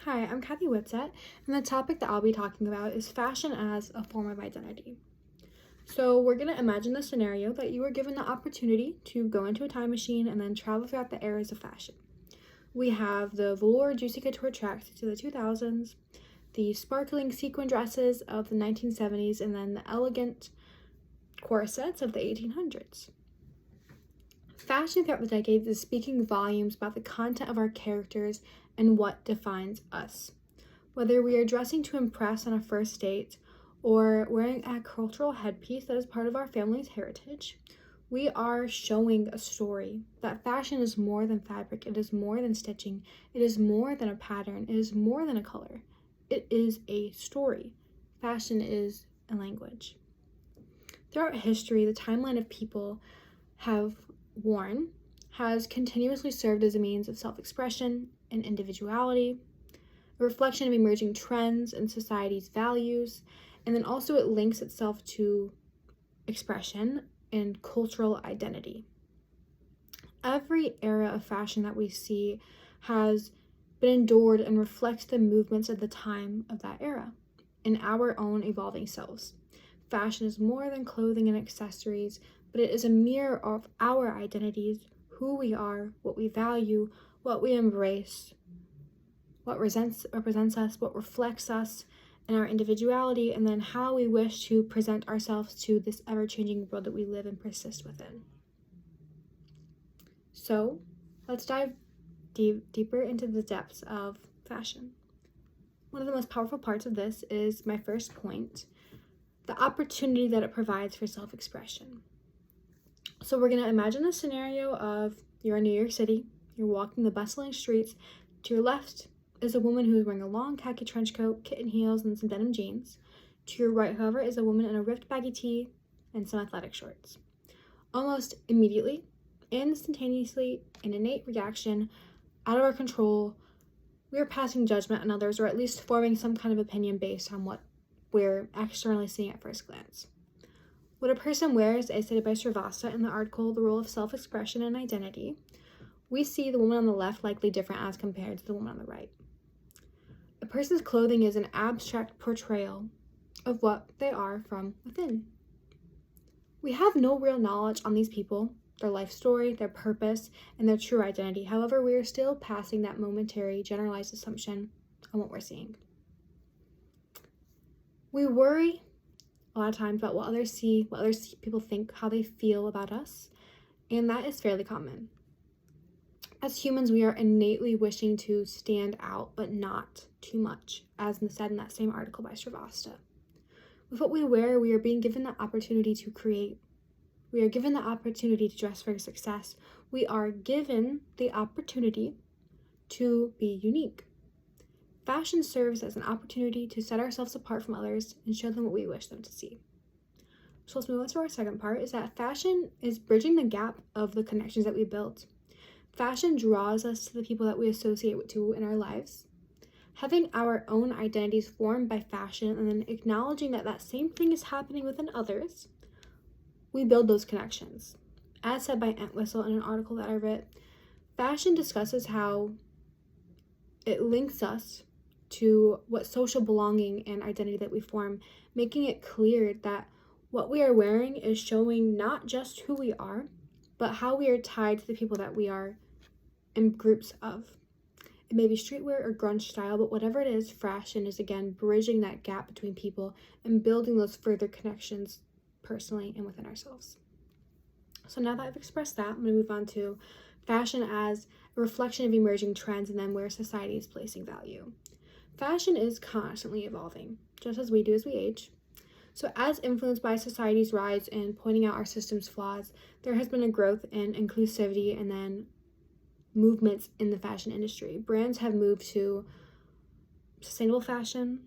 Hi, I'm Kylie Whitsett, and the topic that I'll be talking about is fashion as a form of identity. So, we're going to imagine the scenario that you were given the opportunity to go into a time machine and then travel throughout the eras of fashion. We have the velour juicy couture tracks to the 2000s, the sparkling sequin dresses of the 1970s, and then the elegant corsets of the 1800s. Fashion throughout the decades is speaking volumes about the content of our characters and what defines us. Whether we are dressing to impress on a first date or wearing a cultural headpiece that is part of our family's heritage, we are showing a story that fashion is more than fabric, it is more than stitching, it is more than a pattern, it is more than a color. It is a story. Fashion is a language. Throughout history, the timeline of people have worn has continuously served as a means of self-expression and individuality, a reflection of emerging trends and society's values, and then also it links itself to expression and cultural identity. Every era of fashion that we see has been endured and reflects the movements of the time of that era in our own evolving selves. Fashion is more than clothing and accessories, but it is a mirror of our identities, who we are, what we value, what we embrace, what represents us, what reflects us, and our individuality, and then how we wish to present ourselves to this ever-changing world that we live and persist within. So, let's dive deeper into the depths of fashion. One of the most powerful parts of this is my first point, the opportunity that it provides for self-expression. So we're going to imagine a scenario of you're in New York City, you're walking the bustling streets. To your left is a woman who is wearing a long khaki trench coat, kitten heels, and some denim jeans. To your right, however, is a woman in a ripped baggy tee and some athletic shorts. Almost immediately, instantaneously, an innate reaction, out of our control, we are passing judgment on others, or at least forming some kind of opinion based on what we're externally seeing at first glance. What a person wears, as stated by Srivastava in the article, The Role of Self-Expression and Identity, we see the woman on the left likely different as compared to the woman on the right. A person's clothing is an abstract portrayal of what they are from within. We have no real knowledge on these people, their life story, their purpose, and their true identity. However, we are still passing that momentary generalized assumption on what we're seeing. We worry a lot of times about what others see, what others people think, how they feel about us, and that is fairly common. As humans, we are innately wishing to stand out, but not too much, as said in that same article by Srivastava. With what we wear, we are being given the opportunity to create. We are given the opportunity to dress for success. We are given the opportunity to be unique. Fashion serves as an opportunity to set ourselves apart from others and show them what we wish them to see. So let's move on to our second part, is that fashion is bridging the gap of the connections that we built. Fashion draws us to the people that we associate with in our lives. Having our own identities formed by fashion and then acknowledging that that same thing is happening within others, we build those connections. As said by Entwistle in an article that I read, fashion discusses how it links us to what social belonging and identity that we form, making it clear that what we are wearing is showing not just who we are, but how we are tied to the people that we are in groups of. It may be streetwear or grunge style, but whatever it is, fashion is again bridging that gap between people and building those further connections personally and within ourselves. So now that I've expressed that, I'm going to move on to fashion as a reflection of emerging trends and then where society is placing value. Fashion is constantly evolving, just as we do as we age. So as influenced by society's rise and pointing out our system's flaws, there has been a growth in inclusivity and then movements in the fashion industry. Brands have moved to sustainable fashion,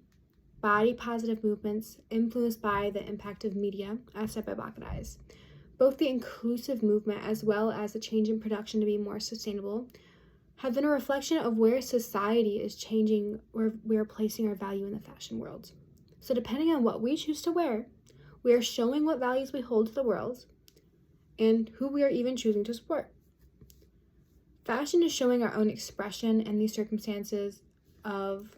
body positive movements influenced by the impact of media, as said by Bacchus. Both the inclusive movement as well as the change in production to be more sustainable have been a reflection of where society is changing, where we are placing our value in the fashion world. So depending on what we choose to wear, we are showing what values we hold to the world and who we are even choosing to support. Fashion is showing our own expression in these circumstances of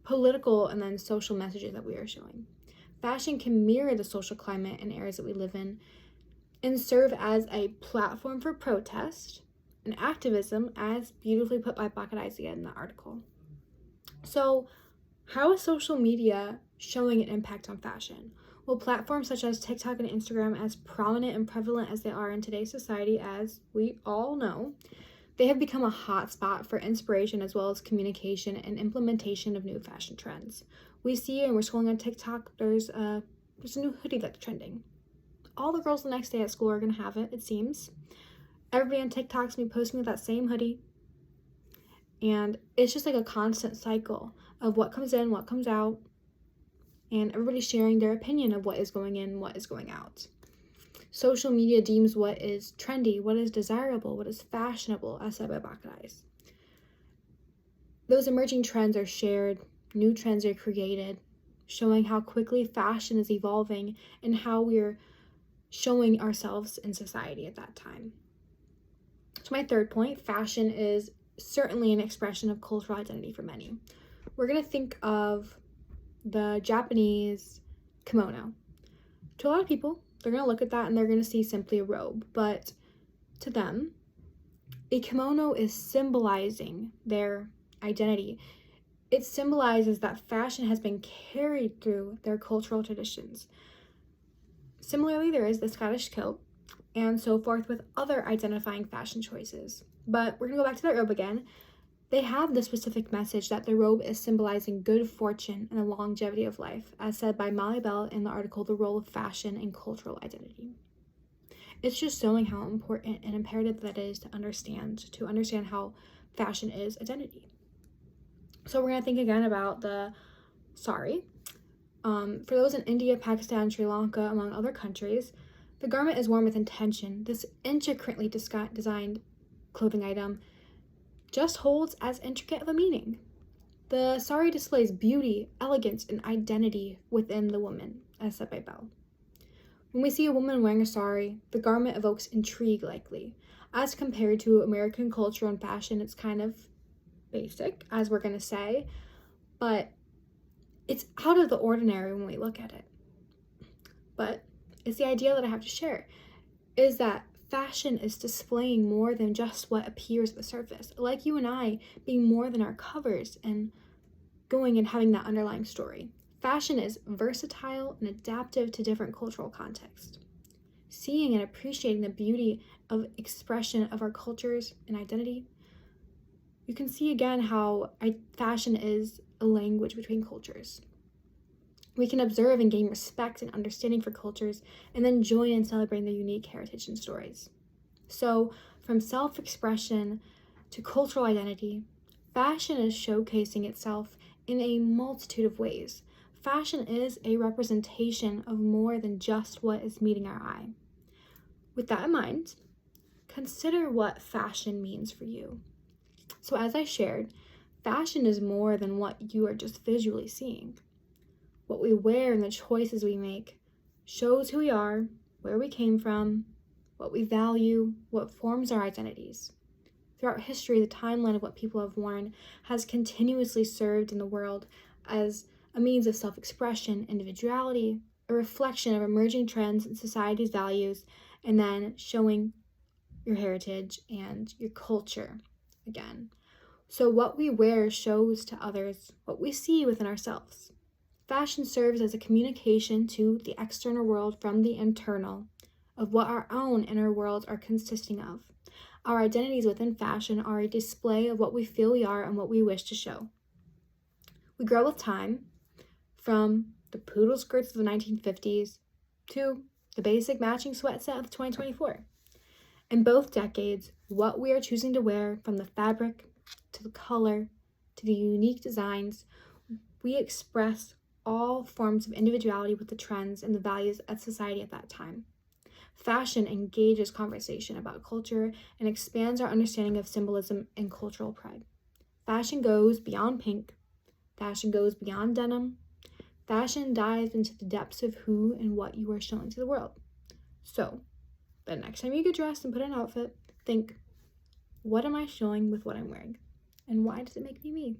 political and then social messages that we are showing. Fashion can mirror the social climate and areas that we live in and serve as a platform for protest and activism, as beautifully put by Black Eyes again in the article. So, how is social media showing an impact on fashion? Well, platforms such as TikTok and Instagram, as prominent and prevalent as they are in today's society, as we all know, they have become a hotspot for inspiration as well as communication and implementation of new fashion trends. We see, and we're scrolling on TikTok, there's a new hoodie that's trending. All the girls the next day at school are going to have it, it seems. Everybody on TikTok's going to be posting with that same hoodie. And it's just like a constant cycle of what comes in, what comes out, and everybody sharing their opinion of what is going in, what is going out. Social media deems what is trendy, what is desirable, what is fashionable, as said by Black Eyes. Those emerging trends are shared, new trends are created, showing how quickly fashion is evolving and how we're showing ourselves in society at that time. So my third point, fashion is certainly an expression of cultural identity for many. We're going to think of the Japanese kimono. To a lot of people, they're going to look at that and they're going to see simply a robe, but to them, a kimono is symbolizing their identity. It symbolizes that fashion has been carried through their cultural traditions. Similarly, there is the Scottish kilt and so forth with other identifying fashion choices. But we're going to go back to that robe again. They have the specific message that the robe is symbolizing good fortune and the longevity of life, as said by Molly Bell in the article, The Role of Fashion in Cultural Identity. It's just showing how important and imperative that is to understand how fashion is identity. So we're going to think again about the sari. For those in India, Pakistan, Sri Lanka, among other countries, the garment is worn with intention. This intricately designed clothing item just holds as intricate of a meaning. The sari displays beauty, elegance, and identity within the woman, as said by Bell. When we see a woman wearing a sari, the garment evokes intrigue likely. As compared to American culture and fashion, it's kind of basic, as we're going to say, but it's out of the ordinary when we look at it. But it's the idea that I have to share, is that fashion is displaying more than just what appears at the surface, like you and I being more than our covers and going and having that underlying story. Fashion is versatile and adaptive to different cultural contexts. Seeing and appreciating the beauty of expression of our cultures and identity, you can see again how fashion is a language between cultures. We can observe and gain respect and understanding for cultures and then join in celebrating their unique heritage and stories. So, from self-expression to cultural identity, fashion is showcasing itself in a multitude of ways. Fashion is a representation of more than just what is meeting our eye. With that in mind, consider what fashion means for you. So as I shared, fashion is more than what you are just visually seeing. What we wear and the choices we make shows who we are, where we came from, what we value, what forms our identities. Throughout history, the timeline of what people have worn has continuously served in the world as a means of self-expression, individuality, a reflection of emerging trends in society's values, and then showing your heritage and your culture again. So what we wear shows to others what we see within ourselves. Fashion serves as a communication to the external world from the internal of what our own inner worlds are consisting of. Our identities within fashion are a display of what we feel we are and what we wish to show. We grow with time, from the poodle skirts of the 1950s to the basic matching sweat set of 2024. In both decades, what we are choosing to wear, from the fabric to the color to the unique designs, we express all forms of individuality with the trends and the values of society at that time. Fashion engages conversation about culture and expands our understanding of symbolism and cultural pride. Fashion goes beyond pink. Fashion goes beyond denim. Fashion dives into the depths of who and what you are showing to the world. So, the next time you get dressed and put on an outfit, think, what am I showing with what I'm wearing? And why does it make me me?